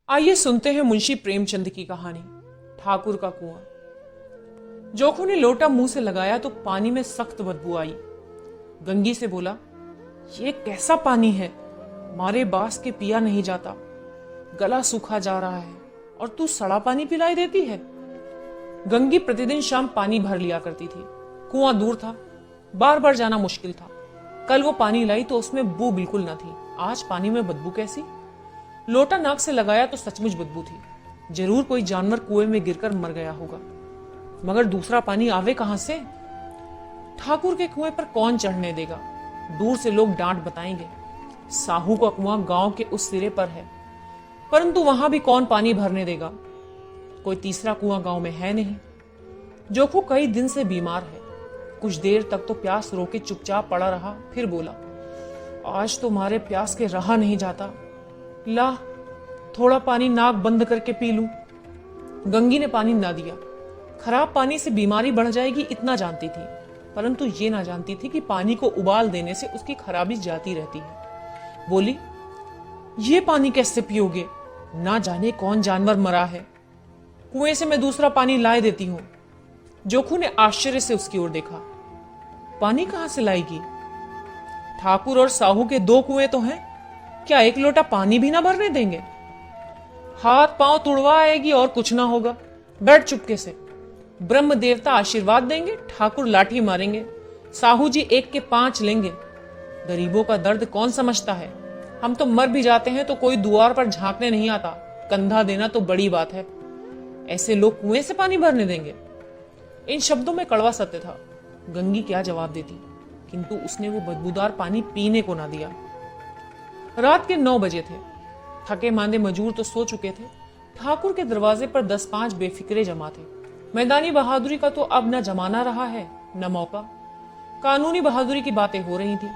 आइए सुनते हैं मुंशी प्रेमचंद की कहानी ठाकुर का कुआं। जोखू ने लोटा मुंह से लगाया तो पानी में सख्त बदबू आई। गंगी से बोला, ये कैसा पानी है, मारे बास के पिया नहीं जाता, गला सूखा जा रहा है और तू सड़ा पानी पिलाई देती है। गंगी प्रतिदिन शाम पानी भर लिया करती थी। कुआं दूर था, बार बार जाना मुश्किल था। कल वो पानी लाई तो उसमें बू बिल्कुल न थी, आज पानी में बदबू कैसी। लोटा नाक से लगाया तो सचमुच बदबू थी। जरूर कोई जानवर कुएं में गिरकर मर गया होगा, मगर दूसरा पानी आवे कहां से। ठाकुर के कुएं पर कौन चढ़ने देगा। दूर से लोग डांट बताएंगे, साहू का कुआं गांव के उस सिरे पर है, परंतु वहां भी कौन पानी भरने देगा। कोई तीसरा कुआं गांव में है नहीं। जोखू कई दिन से बीमार है। कुछ देर तक तो प्यास रोके चुपचाप पड़ा रहा, फिर बोला, आज तो मारे प्यास के रहा नहीं जाता, ला थोड़ा पानी नाक बंद करके पी लूं। गंगी ने पानी ना दिया। खराब पानी से बीमारी बढ़ जाएगी इतना जानती थी, परंतु ये ना जानती थी कि पानी को उबाल देने से उसकी खराबी जाती रहती है। बोली, ये पानी कैसे पियोगे, ना जाने कौन जानवर मरा है, कुएं से मैं दूसरा पानी लाए देती हूं। जोखू ने आश्चर्य से उसकी ओर देखा। पानी कहां से लाएगी? ठाकुर और साहू के दो कुएं तो हैं, क्या एक लोटा पानी भी ना भरने देंगे? हाथ पांव तुड़वा आएगी और कुछ ना होगा। बैठ चुपके से, ब्रह्म देवता आशीर्वाद देंगे, ठाकुर लाठी मारेंगे, साहू जी 1 के 5 लेंगे। गरीबों का दर्द कौन समझता है। हम तो मर भी जाते हैं तो कोई द्वार पर झांकने नहीं आता, कंधा देना तो बड़ी बात है। ऐसे लोग कुएं से पानी भरने देंगे? इन शब्दों में कड़वा सत्य था। गंगी क्या जवाब देती, किंतु उसने वो बदबूदार पानी पीने को ना दिया। रात के 9 बजे थे। थके मांदे मजूर तो सो चुके थे। ठाकुर के दरवाजे पर 10-5 बेफिक्रे जमा थे। मैदानी बहादुरी का तो अब न जमाना रहा है न मौका। कानूनी बहादुरी की बातें हो रही थी।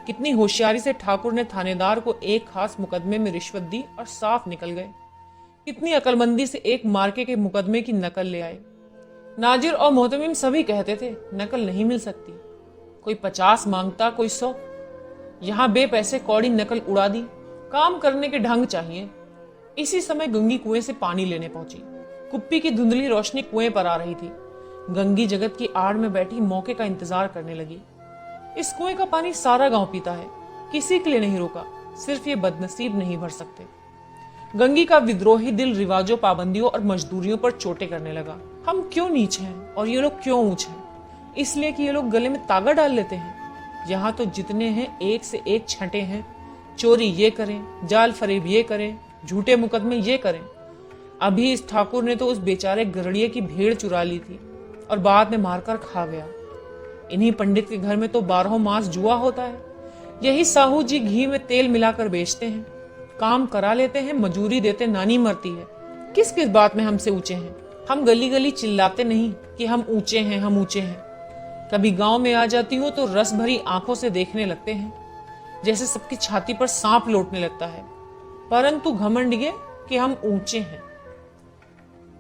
कितनी होशियारी से ठाकुर ने थानेदार को एक खास मुकदमे में रिश्वत दी और साफ निकल गए। कितनी अकलमंदी से एक मार्के के मुकदमे की नकल ले आए। नाजिर और मोहतमिम सभी कहते थे नकल नहीं मिल सकती। कोई 50 मांगता, कोई 100। यहां बेपैसे कौड़ी नकल उड़ा दी। काम करने के ढंग चाहिए। इसी समय गंगी कुएं से पानी लेने पहुंची। कुप्पी की धुंधली रोशनी कुएं पर आ रही थी। गंगी जगत की आड़ में बैठी मौके का इंतजार करने लगी। इस कुएं का पानी सारा गांव पीता है, किसी के लिए नहीं रोका, सिर्फ ये बदनसीब नहीं भर सकते। गंगी का विद्रोही दिल रिवाजों, पाबंदियों और मजदूरियों पर चोटें करने लगा। हम क्यों नीच हैं और ये लोग क्यों ऊंच हैं? इसलिए कि ये लोग गले में तागा डाल लेते हैं। यहाँ तो जितने हैं एक से एक छठे हैं। चोरी ये करें, जाल फरेब ये करें, झूठे मुकदमे ये करें। अभी इस ठाकुर ने तो उस बेचारे गरड़िए की भेड़ चुरा ली थी और बाद में मारकर खा गया। इन्हीं पंडित के घर में तो 12 मास जुआ होता है। यही साहू जी घी में तेल मिलाकर बेचते हैं। काम करा लेते हैं, मजूरी देते नानी मरती है। किस किस बात में हमसे ऊंचे हैं? हम गली गली चिल्लाते नहीं कि हम ऊंचे हैं, हम ऊंचे हैं। कभी गांव में आ जाती हूँ तो रस भरी आंखों से देखने लगते हैं, जैसे सबकी छाती पर सांप लौटने लगता है, परंतु घमंड ये कि हम ऊंचे हैं।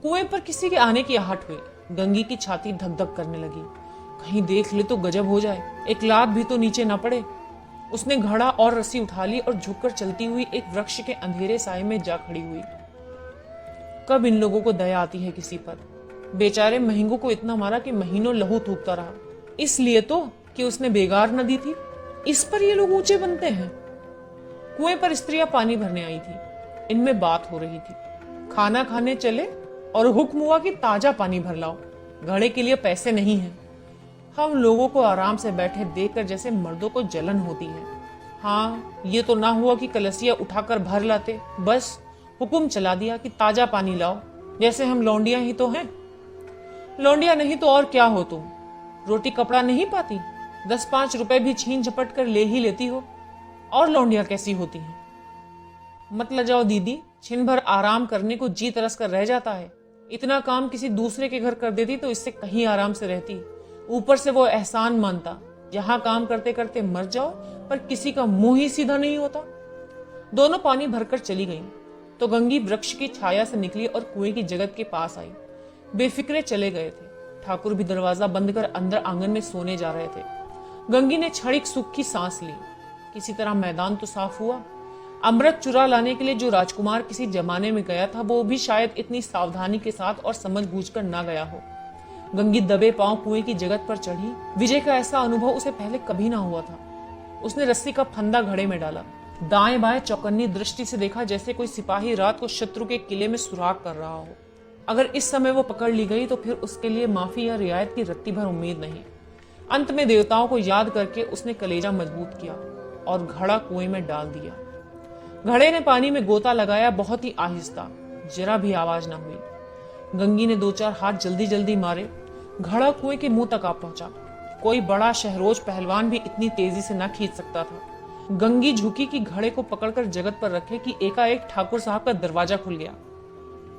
कुएं पर किसी के आने की आहट हुई। गंगी की छाती धक धक करने लगी। कहीं देख ले तो गजब हो जाए, एक लात भी तो नीचे न पड़े। उसने घड़ा और रस्सी उठा ली और झुककर चलती हुई एक वृक्ष के अंधेरे साए में जा खड़ी हुई। कब इन लोगों को दया आती है किसी पर। बेचारे महंगों को इतना मारा कि महीनों लहू थूकता रहा, इसलिए तो कि उसने बेगार न दी थी। इस पर ये लोग ऊंचे बनते हैं। कुएं पर स्त्रियां पानी भरने आई थी। इनमें बात हो रही थी। खाना खाने चले और हुक्म हुआ कि ताजा पानी भर लाओ, घड़े के लिए पैसे नहीं हैं। हम लोगों को आराम से बैठे देखकर जैसे मर्दों को जलन होती है। हाँ, ये तो ना हुआ कि कलसिया उठाकर भर लाते, बस हुक्म चला दिया कि ताजा पानी लाओ, जैसे हम लौंडिया ही तो हैं। लौंडिया नहीं तो और क्या हो तुम? रोटी कपड़ा नहीं पाती, 10-5 रुपए भी छीन झपट कर ले ही लेती हो, और लौंडिया कैसी होती हैं? मत लजाओ दीदी, छिन भर आराम करने को जी तरस कर रह जाता है। इतना काम किसी दूसरे के घर कर देती तो इससे कहीं आराम से रहती। ऊपर से वो एहसान मानता, यहाँ काम करते करते मर जाओ, पर किसी का मुंह ही सीधा नहीं होता। दोनों पानी भरकर चली गईं, तो गंगी वृक्ष की छाया से निकली और कुएं की जगत के पास आई। बेफिक्रे चले गए थे। ठाकुर भी दरवाजा बंद कर अंदर आंगन में सोने जा रहे थे। गंगी ने क्षणिक सुख की सांस ली। किसी तरह मैदान तो साफ हुआ। अमृत चुरा लाने के लिए जो राजकुमार किसी जमाने में गया था वो भी शायद इतनी सावधानी के साथ और समझ बूझ कर ना गया हो। गंगी दबे पांव कुएं की जगत पर चढ़ी। विजय का ऐसा अनुभव उसे पहले कभी ना हुआ था। उसने रस्सी का फंदा घड़े में डाला, दाएं बाएं चौकन्नी दृष्टि से देखा, जैसे कोई सिपाही रात को शत्रु के किले में सुराग कर रहा हो। अगर इस समय वो पकड़ ली गई तो फिर उसके लिए माफी या रियायत की रत्ती भर उम्मीद नहीं। अंत में देवताओं को याद करके उसने कलेजा मजबूत किया और घड़ा कुएं में डाल दिया। घड़े ने पानी में गोता लगाया, बहुत ही आहिस्ता, जरा भी आवाज ना हुई। गंगी ने 2-4 हाथ जल्दी जल्दी मारे। घड़ा कुएं के मुंह तक आ पहुंचा। कोई बड़ा शहरोज पहलवान भी इतनी तेजी से न खींच सकता था। गंगी झुकी कि घड़े को पकड़कर जगत पर रखे कि एकाएक ठाकुर साहब का दरवाजा खुल गया।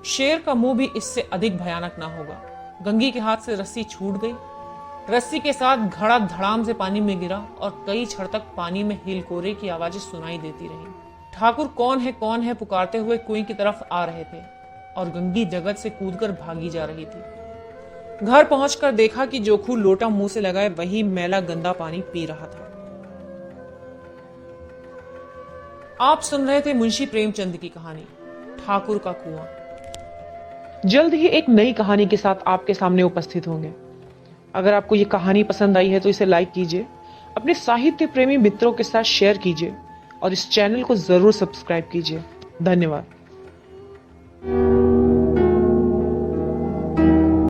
शेर का मुंह भी इससे अधिक भयानक ना होगा। गंगी के हाथ से रस्सी छूट गई। रस्सी के साथ घड़ा धड़ाम से पानी में गिरा और कई क्षण तक पानी में हिलकोरे की आवाजें सुनाई देती रही। ठाकुर कौन है पुकारते हुए कुएं की तरफ आ रहे थे और गंगी जगत से कूदकर भागी जा रही थी। घर पहुंचकर देखा कि जोखू लोटा मुंह से लगाए वही मैला गंदा पानी पी रहा था। आप सुन रहे थे मुंशी प्रेमचंद की कहानी ठाकुर का कुआं। जल्द ही एक नई कहानी के साथ आपके सामने उपस्थित होंगे। अगर आपको ये कहानी पसंद आई है तो इसे लाइक कीजिए, अपने साहित्य प्रेमी मित्रों के साथ शेयर कीजिए और इस चैनल को जरूर सब्सक्राइब कीजिए। धन्यवाद।